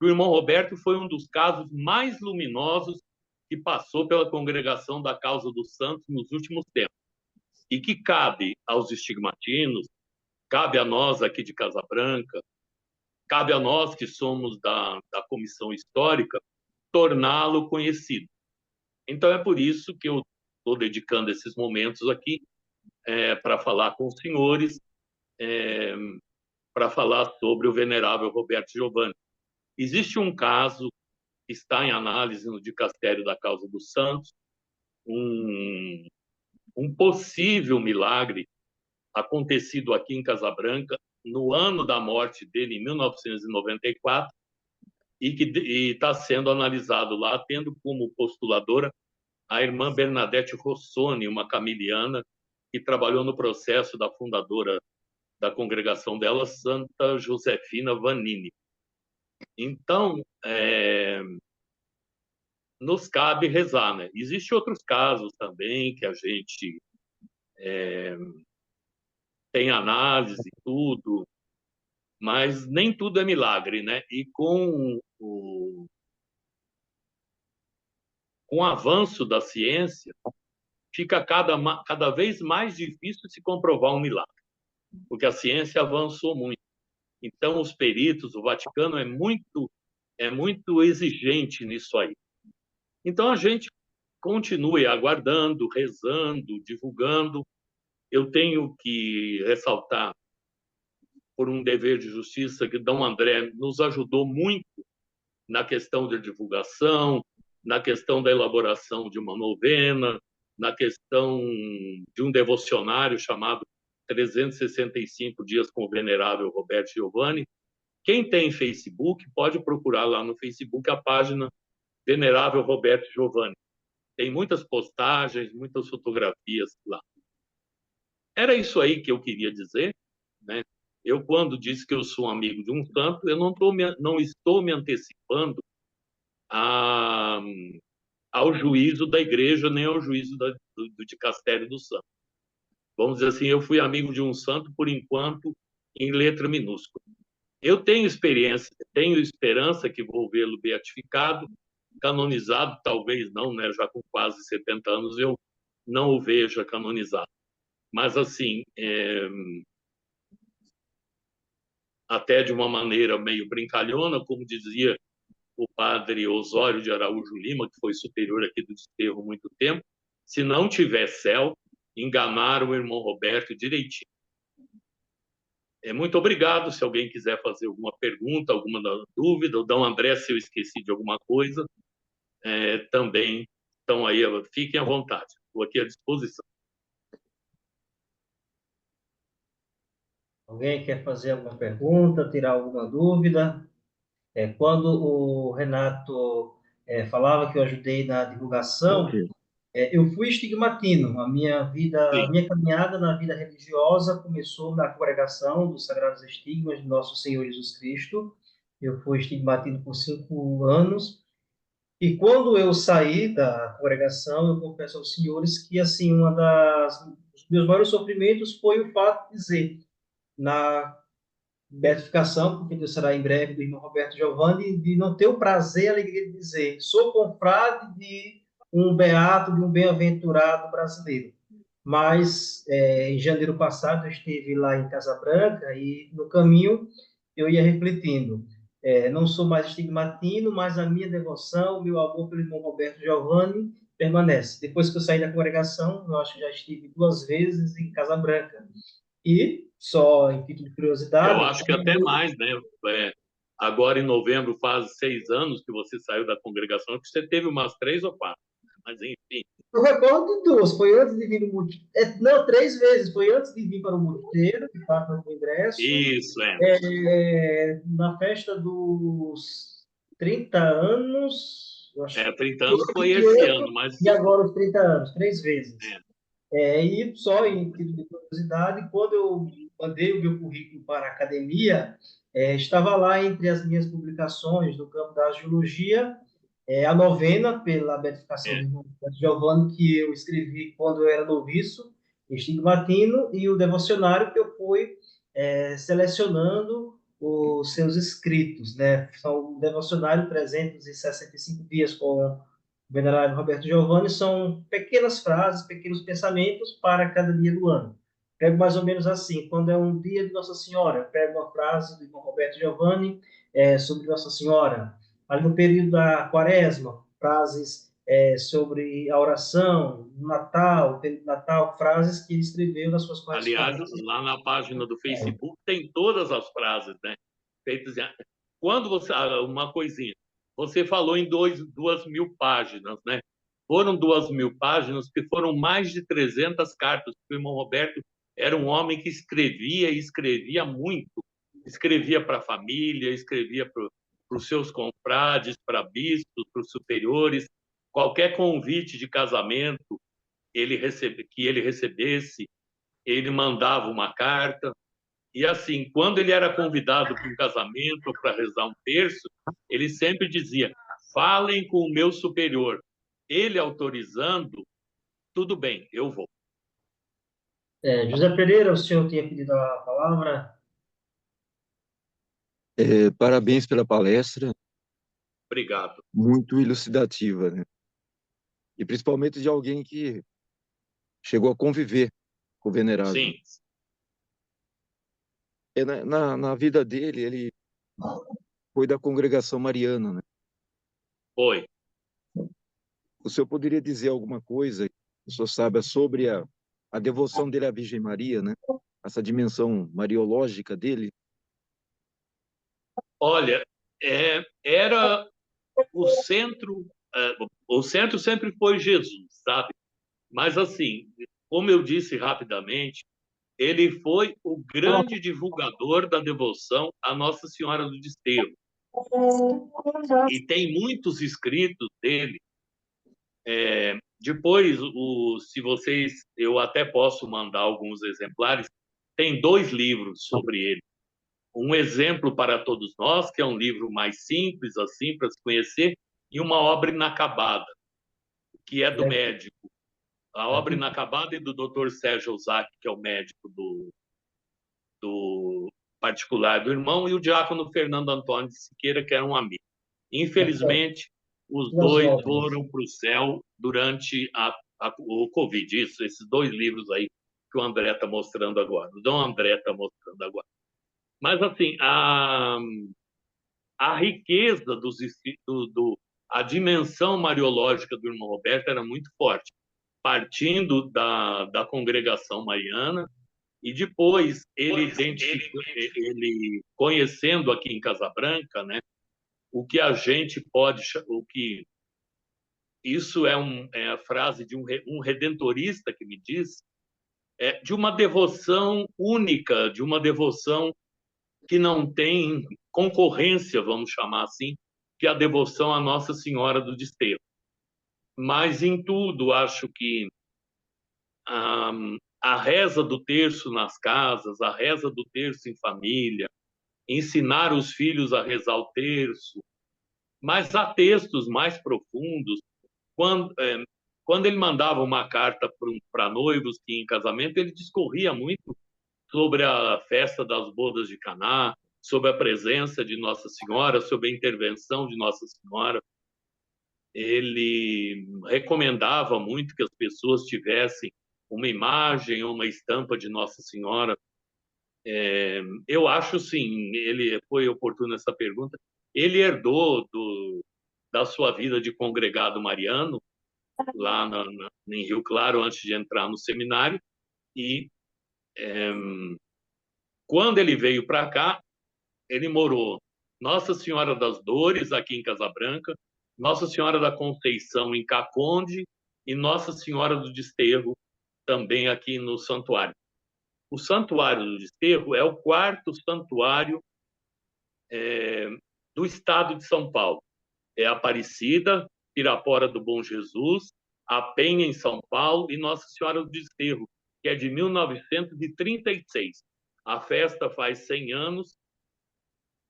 que o irmão Roberto foi um dos casos mais luminosos que passou pela congregação da causa dos santos nos últimos tempos, e que cabe aos estigmatinos, cabe a nós aqui de Casa Branca, cabe a nós que somos da comissão histórica, torná-lo conhecido. Então, é por isso que eu estou dedicando esses momentos aqui para falar com os senhores, para falar sobre o venerável Roberto Giovanni. Existe um caso que está em análise no Dicastério da Causa dos Santos, um possível milagre acontecido aqui em Casabranca no ano da morte dele, em 1994, e que está sendo analisado lá, tendo como postuladora a irmã Bernadette Rossoni, uma camiliana que trabalhou no processo da fundadora da congregação dela, Santa Josefina Vanini. Então, nos cabe rezar, né? Existem outros casos também que a gente tem análise e tudo, mas nem tudo é milagre, né? E com o avanço da ciência, fica cada vez mais difícil se comprovar um milagre, porque a ciência avançou muito. Então, os peritos, o Vaticano é muito exigente nisso aí. Então, a gente continue aguardando, rezando, divulgando. Eu tenho que ressaltar, por um dever de justiça, que Dom André nos ajudou muito na questão da divulgação, na questão da elaboração de uma novena, na questão de um devocionário chamado 365 Dias com o Venerável Roberto Giovanni. Quem tem Facebook pode procurar lá no Facebook a página Venerável Roberto Giovanni. Tem muitas postagens, muitas fotografias lá. Era isso aí que eu queria dizer, né? Eu, quando disse que eu sou amigo de um santo, eu não estou me antecipando ao juízo da igreja, nem ao juízo do dicastério do santo. Vamos dizer assim, eu fui amigo de um santo, por enquanto, em letra minúscula. Eu tenho experiência, tenho esperança que vou vê-lo beatificado, canonizado, talvez não, né? Já com quase 70 anos eu não o veja canonizado. Mas, assim, até de uma maneira meio brincalhona, como dizia o padre Osório de Araújo Lima, que foi superior aqui do Desterro há muito tempo, se não tiver céu, enganaram o irmão Roberto direitinho. Muito obrigado. Se alguém quiser fazer alguma pergunta, alguma dúvida, o Dom André, se eu esqueci de alguma coisa, também estão aí, fiquem à vontade, estou aqui à disposição. Alguém quer fazer alguma pergunta, tirar alguma dúvida? Quando o Renato falava que eu ajudei na divulgação, eu fui estigmatino. A minha vida, a Sim. minha caminhada na vida religiosa começou na congregação dos Sagrados Estigmas de Nosso Senhor Jesus Cristo. Eu fui estigmatino por 5 anos. E quando eu saí da congregação, eu confesso aos senhores que, assim, dos meus maiores sofrimentos foi o fato de dizer, na beatificação, porque Deus será em breve, do irmão Roberto Giovanni, de não ter o prazer e a alegria de dizer, sou confrade de um beato, de um bem-aventurado brasileiro. Mas, em janeiro passado, eu estive lá em Casa Branca e, no caminho, eu ia refletindo. Não sou mais estigmatino, mas a minha devoção, o meu amor pelo irmão Roberto Giovanni permanece. Depois que eu saí da congregação, eu acho que já estive 2 vezes em Casa Branca. E, só em título de Eu curiosidade, acho que até mais, né? Agora, em novembro, faz 6 anos que você saiu da congregação, que você teve umas 3 ou 4. Mas, enfim. eu recordo 2, foi antes de vir no Monte... Não, 3 vezes, foi antes de vir para o Monteiro, de fato, no Congresso, Isso, na festa dos 30 anos, eu acho, 30 anos os foi esse 28 ano, mas e agora os 30 anos, 3 vezes. é, E só em título de curiosidade, quando eu mandei o meu currículo para a academia, estava lá entre as minhas publicações no campo da geologia, a novena pela beatificação do é. irmão Giovanni, que eu escrevi quando eu era noviço, estigmatino, e o devocionário que eu fui selecionando os seus escritos, né? São um devocionário 365 dias com o venerável Roberto Giovanni, são pequenas frases, pequenos pensamentos para cada dia do ano. Pego mais ou menos assim, quando é um dia de Nossa Senhora, eu pego uma frase do irmão Roberto Giovanni sobre Nossa Senhora. Ali no período da Quaresma, frases sobre a oração, no Natal, período do Natal, frases que ele escreveu nas suas Aliás, correspondências. lá na página do Facebook tem todas as frases, né? Feitas quando você uma coisinha, você falou em 2.000 páginas, né? Foram 2.000 páginas, que foram mais de 300 cartas. O irmão Roberto era um homem que escrevia e escrevia muito. Escrevia para a família, escrevia para os seus confrades, para bispos, para os superiores. Qualquer convite de casamento que ele recebesse, ele mandava uma carta. E assim, quando ele era convidado para um casamento ou para rezar um terço, ele sempre dizia: falem com o meu superior. Ele autorizando, tudo bem, eu vou. José Pereira, o senhor tinha pedido a palavra. Parabéns pela palestra, Obrigado. muito elucidativa, né? E principalmente de alguém que chegou a conviver com o venerável. Sim, Na vida dele, ele foi da congregação mariana, né? foi. O senhor poderia dizer alguma coisa que o senhor saiba sobre a devoção dele à Virgem Maria, né? Essa dimensão mariológica dele? Olha, era o centro, o centro sempre foi Jesus, sabe? Mas assim, como eu disse rapidamente, ele foi o grande divulgador da devoção à Nossa Senhora do Desterro. E tem muitos escritos dele. Depois, se vocês, eu até posso mandar alguns exemplares. Tem 2 livros sobre ele. Um exemplo para todos nós, que é um livro mais simples, assim, para se conhecer, e uma obra inacabada, que é do médico. A obra inacabada é do Dr. Sérgio Ozaki, que é o médico do particular do irmão, e o diácono Fernando Antônio de Siqueira, que era um amigo. Infelizmente, os Duas dois obras. foram para o céu durante o Covid. Isso, esses 2 livros aí que o André está mostrando agora. O Dom André está mostrando agora. Mas, assim, a riqueza a dimensão mariológica do irmão Roberto era muito forte, partindo da congregação mariana, e depois ele identificou, ele conhecendo aqui em Casabranca, né, o que a gente pode, o que isso é a frase de um redentorista que me diz, de uma devoção única, de uma devoção que não tem concorrência, vamos chamar assim, que é a devoção à Nossa Senhora do Desterro. Mas em tudo, acho que a, a reza do terço nas casas, a reza do terço em família, ensinar os filhos a rezar o terço, mas há textos mais profundos. Quando, quando ele mandava uma carta para noivos que em casamento, ele discorria muito sobre a festa das bodas de Caná, sobre a presença de Nossa Senhora, sobre a intervenção de Nossa Senhora. Ele recomendava muito que as pessoas tivessem uma imagem ou uma estampa de Nossa Senhora. Eu acho, sim, ele foi oportuno essa pergunta. Ele herdou da sua vida de congregado mariano, lá em Rio Claro, antes de entrar no seminário, e quando ele veio para cá, ele morou Nossa Senhora das Dores, aqui em Casabranca, Nossa Senhora da Conceição, em Caconde, e Nossa Senhora do Desterro, também aqui no santuário. O Santuário do Desterro é o 4º santuário do estado de São Paulo. É Aparecida, Pirapora do Bom Jesus, a Penha, em São Paulo, e Nossa Senhora do Desterro, que é de 1936. A festa faz 100 anos,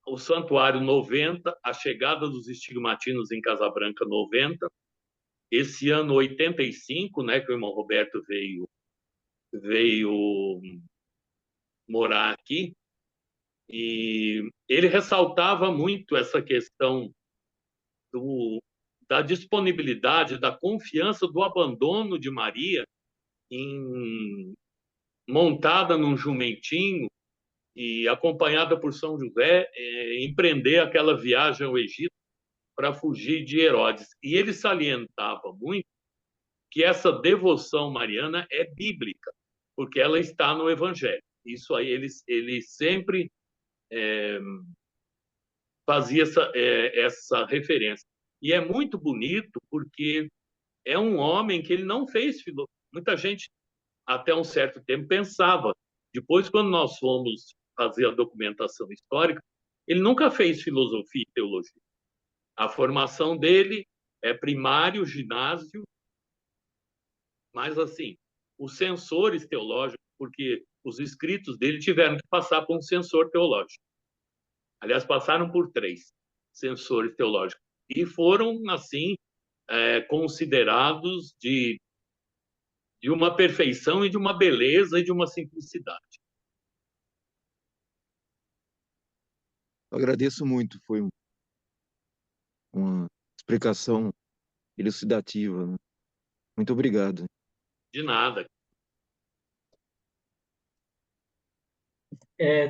o Santuário 90, a chegada dos estigmatinos em Casabranca 90, esse ano 85, né, que o irmão Roberto veio morar aqui, E ele ressaltava muito essa questão do, da disponibilidade, da confiança, do abandono de Maria em, montada num jumentinho e acompanhada por São José, empreender aquela viagem ao Egito para fugir de Herodes. E ele salientava muito que essa devoção mariana é bíblica, porque ela está no Evangelho. Isso aí ele sempre fazia essa referência. E é muito bonito porque é um homem que ele não fez filosofia. Muita gente, até um certo tempo, pensava. Depois, quando nós fomos fazer a documentação histórica, ele nunca fez filosofia e teologia. A formação dele é primário, ginásio, mas, assim, os censores teológicos, porque os escritos dele tiveram que passar por um censor teológico. Aliás, passaram por 3 censores teológicos. E foram, assim, considerados de uma perfeição e de uma beleza e de uma simplicidade. Eu agradeço muito, foi uma explicação elucidativa, né? Muito obrigado. De nada.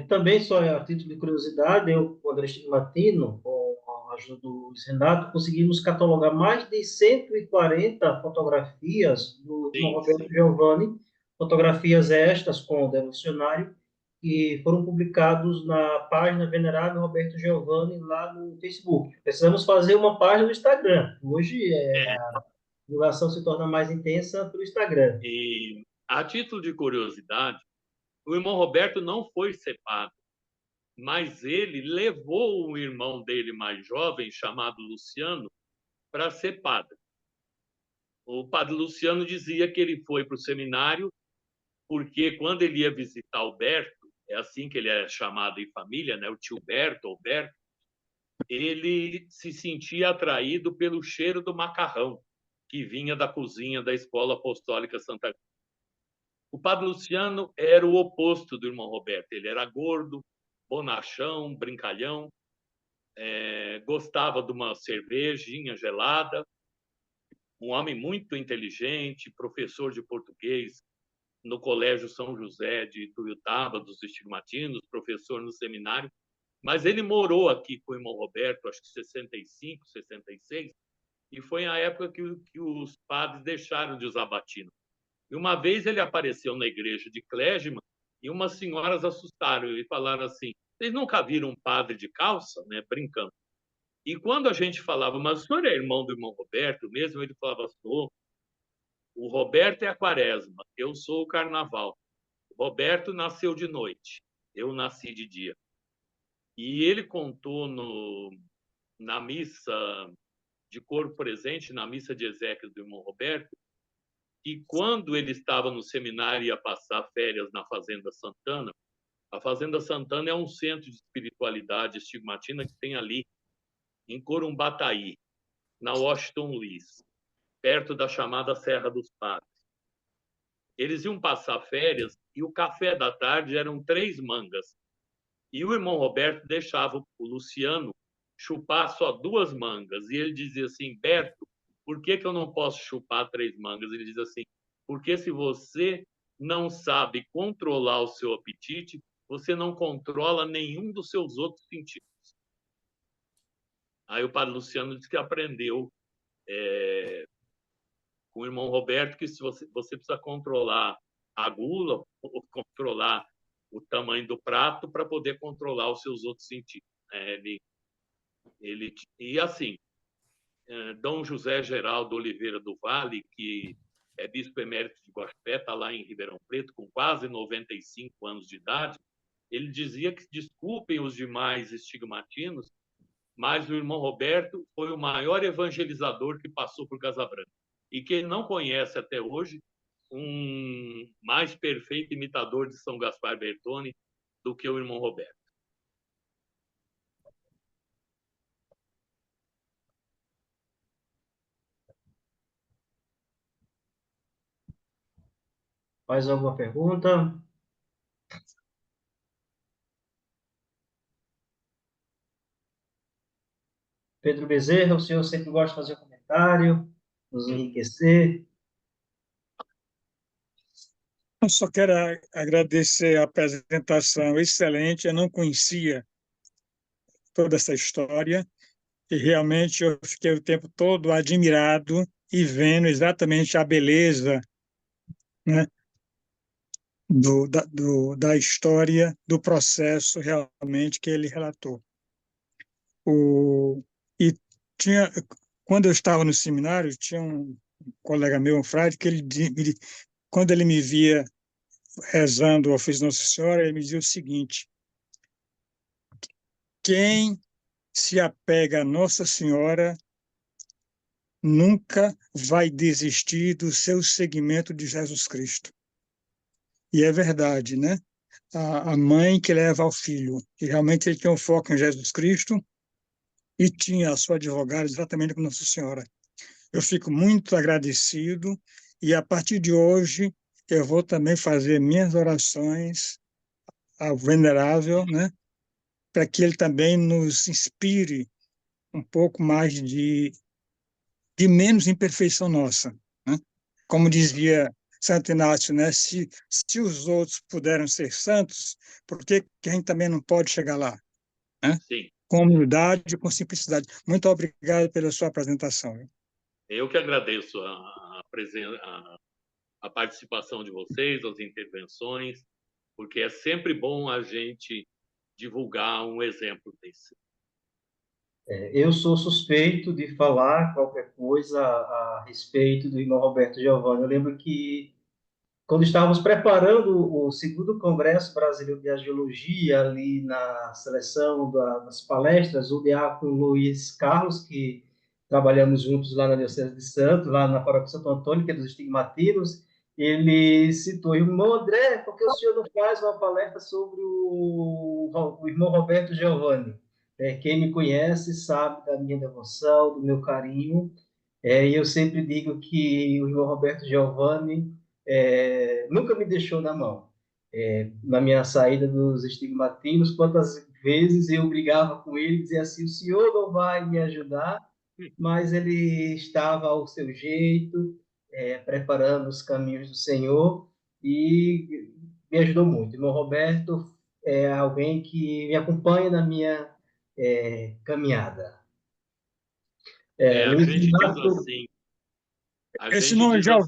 Também, só a título de curiosidade, eu, com o Agrestino Matino, com a ajuda do Luiz Renato, conseguimos catalogar mais de 140 fotografias do irmão Sim, Roberto sim. Giovanni, fotografias estas com o devocionário, que foram publicados na página Venerável Roberto Giovanni lá no Facebook. Precisamos fazer uma página no Instagram. Hoje É, a divulgação se torna mais intensa pelo Instagram. e, a título de curiosidade, o irmão Roberto não foi cepado, mas ele levou o irmão dele mais jovem, chamado Luciano, para ser padre. O padre Luciano dizia que ele foi para o seminário porque quando ele ia visitar o Berto, é assim que ele é chamado em família, né? O tio Berto, ou Berto, ele se sentia atraído pelo cheiro do macarrão que vinha da cozinha da Escola Apostólica Santa Cruz. O padre Luciano era o oposto do irmão Roberto. Ele era gordo, bonachão, brincalhão, gostava de uma cervejinha gelada, um homem muito inteligente, professor de português no Colégio São José de Ituiutaba, dos Estigmatinos, professor no seminário, mas ele morou aqui com o irmão Roberto, acho que 65, 66, e foi a época que os padres deixaram de usar batina. E uma vez ele apareceu na igreja de Clégima e umas senhoras assustaram e falaram assim: vocês nunca viram um padre de calça? Né? Brincando. E quando a gente falava, mas o senhor é irmão do irmão Roberto mesmo? Ele falava, sou. O Roberto é a quaresma, eu sou o carnaval. O Roberto nasceu de noite, eu nasci de dia. E ele contou na missa de corpo presente, na missa de exéquias do irmão Roberto, que quando ele estava no seminário e ia passar férias na Fazenda Santana, a Fazenda Santana é um centro de espiritualidade estigmatina que tem ali em Corumbataí, na Washington Luiz, perto da chamada Serra dos Padres. Eles iam passar férias e o café da tarde eram 3 mangas. E o irmão Roberto deixava o Luciano chupar só 2 mangas. E ele dizia assim, Berto, por que eu não posso chupar 3 mangas? Ele diz assim, porque se você não sabe controlar o seu apetite, você não controla nenhum dos seus outros sentidos. Aí o padre Luciano disse que aprendeu com o irmão Roberto que se você precisa controlar a gula, ou controlar o tamanho do prato para poder controlar os seus outros sentidos. E assim, Dom José Geraldo Oliveira do Vale, que é bispo emérito de Guaxupé, está lá em Ribeirão Preto, com quase 95 anos de idade, ele dizia que desculpem os demais estigmatinos, mas o irmão Roberto foi o maior evangelizador que passou por Casabranca. E que ele não conhece até hoje um mais perfeito imitador de São Gaspar Bertone do que o irmão Roberto. Mais alguma pergunta? Pedro Bezerra, o senhor sempre gosta de fazer um comentário, nos enriquecer. Eu só quero agradecer a apresentação excelente. Eu não conhecia toda essa história e realmente eu fiquei o tempo todo admirado e vendo exatamente a beleza, né, da história, do processo realmente que ele relatou. E tinha, quando eu estava no seminário, tinha um colega meu, um frade, que quando ele me via rezando o ofício de Nossa Senhora, ele me dizia o seguinte: quem se apega a Nossa Senhora nunca vai desistir do seu seguimento de Jesus Cristo. E é verdade, né? A mãe que leva ao filho. E realmente ele tinha um foco em Jesus Cristo e tinha a sua advogada exatamente com Nossa Senhora. Eu fico muito agradecido e a partir de hoje eu vou também fazer minhas orações ao Venerável, né? Para que ele também nos inspire um pouco mais de menos imperfeição nossa, né? Como dizia Santo Inácio, né? Se os outros puderam ser santos, por que a gente também não pode chegar lá, né? Sim. Com humildade, com simplicidade. Muito obrigado pela sua apresentação. Eu que agradeço a participação de vocês, as intervenções, porque é sempre bom a gente divulgar um exemplo desse. Eu sou suspeito de falar qualquer coisa a respeito do irmão Roberto Giovanni. Eu lembro que, quando estávamos preparando o segundo Congresso Brasileiro de Angiologia, ali na seleção das palestras, o diácono Luiz Carlos, que trabalhamos juntos lá na Diocese de Santos, lá na Paróquia Santo Antônio, que é dos estigmatinos, ele citou: irmão André, por que o senhor não faz uma palestra sobre o irmão Roberto Giovanni? Quem me conhece sabe da minha devoção, do meu carinho, e eu sempre digo que o irmão Roberto Giovanni nunca me deixou na mão. Na minha saída dos estigmatinos, quantas vezes eu brigava com ele, dizia assim: o senhor não vai me ajudar, mas ele estava ao seu jeito, preparando os caminhos do Senhor, e me ajudou muito. O irmão Roberto é alguém que me acompanha na minha caminhada. A Luiz gente diz Renato. assim, a Esse gente nome diz assim,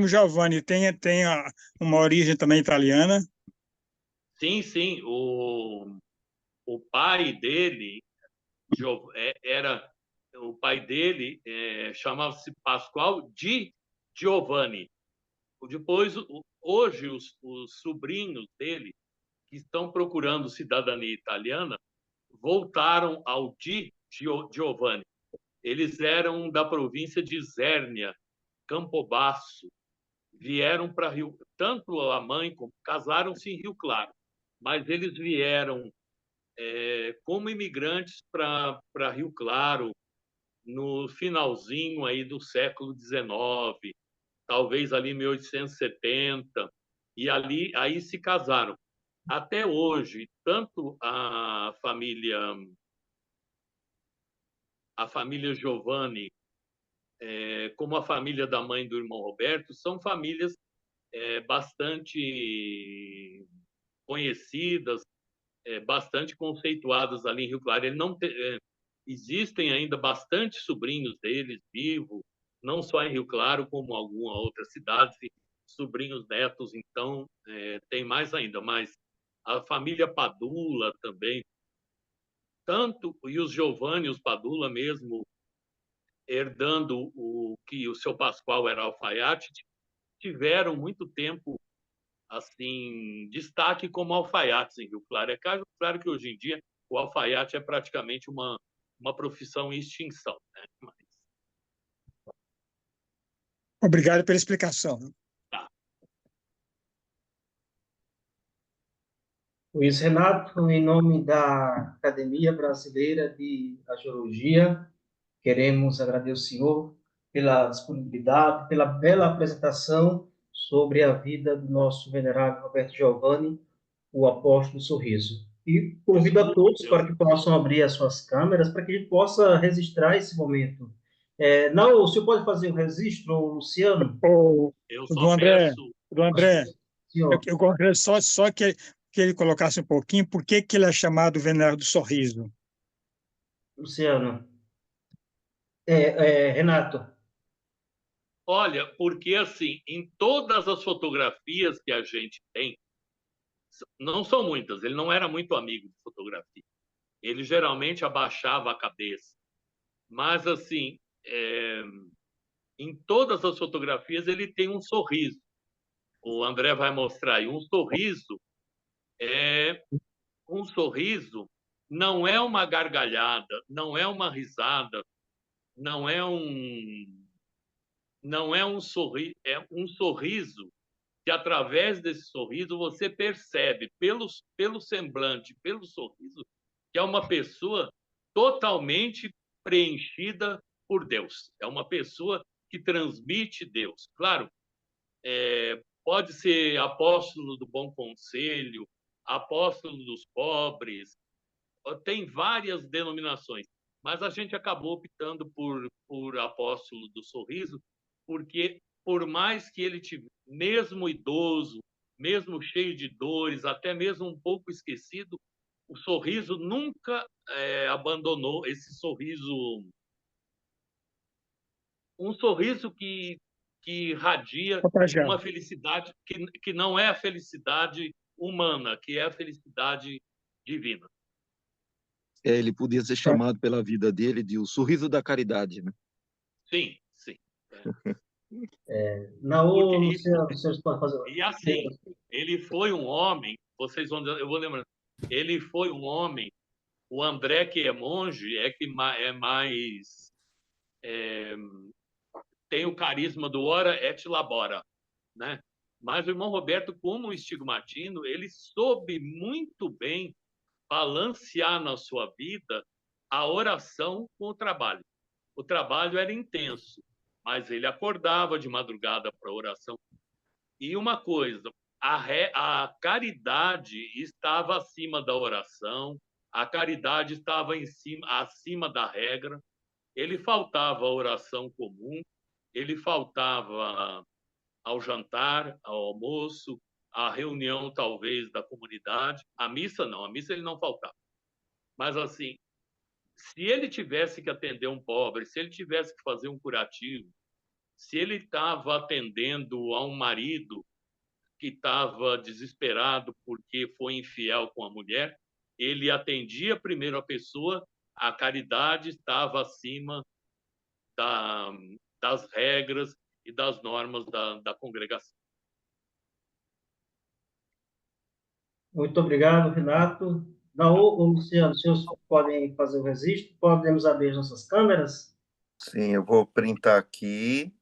Giovanni, tem uma origem também italiana? sim, o pai dele era o pai dele chamava-se Pascoal di Giovanni. Depois, hoje, os sobrinhos dele, que estão procurando cidadania italiana, voltaram ao di Giovanni. Eles eram da província de Zérnia, Campobasso. Vieram para Rio, tanto a mãe como casaram-se em Rio Claro, mas eles vieram como imigrantes para Rio Claro no finalzinho aí do século XIX, talvez ali 1870, e ali aí se casaram. Até hoje, tanto a família Giovanni como a família da mãe do irmão Roberto são famílias bastante conhecidas, bastante conceituadas ali em Rio Claro. Ele não existem ainda bastante sobrinhos deles vivos, não só em Rio Claro, como alguma outra cidade, sobrinhos netos, então tem mais ainda. Mas a família Padula também, tanto, e os Giovanni, os Padula mesmo, herdando o que o seu Pascoal era alfaiate, tiveram muito tempo assim destaque como alfaiates em Rio Claro. É claro que hoje em dia o alfaiate é praticamente uma profissão em extinção, né? Mas, Obrigado pela explicação. tá. Luiz Renato, em nome da Academia Brasileira de Angiologia, queremos agradecer ao senhor pela disponibilidade, pela bela apresentação sobre a vida do nosso venerável Roberto Giovanni, o apóstolo do sorriso. E convido a todos para que possam abrir as suas câmeras para que a gente possa registrar esse momento. Não, o senhor pode fazer o registro, Luciano? Eu O só peço. do André, Senhor, eu gostaria só que ele colocasse um pouquinho por que ele é chamado Venerável do Sorriso. Luciano. Renato. Olha, porque assim, em todas as fotografias que a gente tem, não são muitas, ele não era muito amigo de fotografia. Ele geralmente abaixava a cabeça. Mas, assim, em todas as fotografias ele tem um sorriso. O André vai mostrar aí. Um sorriso não é uma gargalhada, não é uma risada, não é é um sorriso que, através desse sorriso, você percebe pelo semblante, pelo sorriso, que é uma pessoa totalmente preenchida por Deus. É uma pessoa que transmite Deus. Claro, pode ser apóstolo do bom conselho, apóstolo dos pobres, tem várias denominações, mas a gente acabou optando por apóstolo do sorriso, porque por mais que ele tivesse, mesmo idoso, mesmo cheio de dores, até mesmo um pouco esquecido, o sorriso nunca abandonou esse sorriso, um sorriso que irradia Contagiar. uma felicidade que não é a felicidade humana, que é a felicidade divina. Ele podia ser chamado pela vida dele de o sorriso da caridade, né? Sim, sim. Não, Luciano, vocês podem fazer. E assim, ele foi um homem, eu vou lembrando, ele foi um homem, o André, que é monge, é mais, tem o carisma do ora et labora, né? Mas o irmão Roberto, como estigmatino, ele soube muito bem balancear na sua vida a oração com o trabalho. O trabalho era intenso, mas ele acordava de madrugada para a oração. E uma coisa, a caridade estava acima da oração, a caridade estava acima da regra. Ele faltava a oração comum, ele faltava ao jantar, ao almoço, à reunião, talvez, da comunidade. A missa, não, a missa ele não faltava. Mas, assim, se ele tivesse que atender um pobre, se ele tivesse que fazer um curativo, se ele estava atendendo a um marido que estava desesperado porque foi infiel com a mulher, ele atendia primeiro a pessoa, a caridade estava acima das regras e das normas da congregação. Muito obrigado, Renato. Não, Luciano, os senhores podem fazer o registro? Podemos abrir as nossas câmeras? Sim, eu vou printar aqui.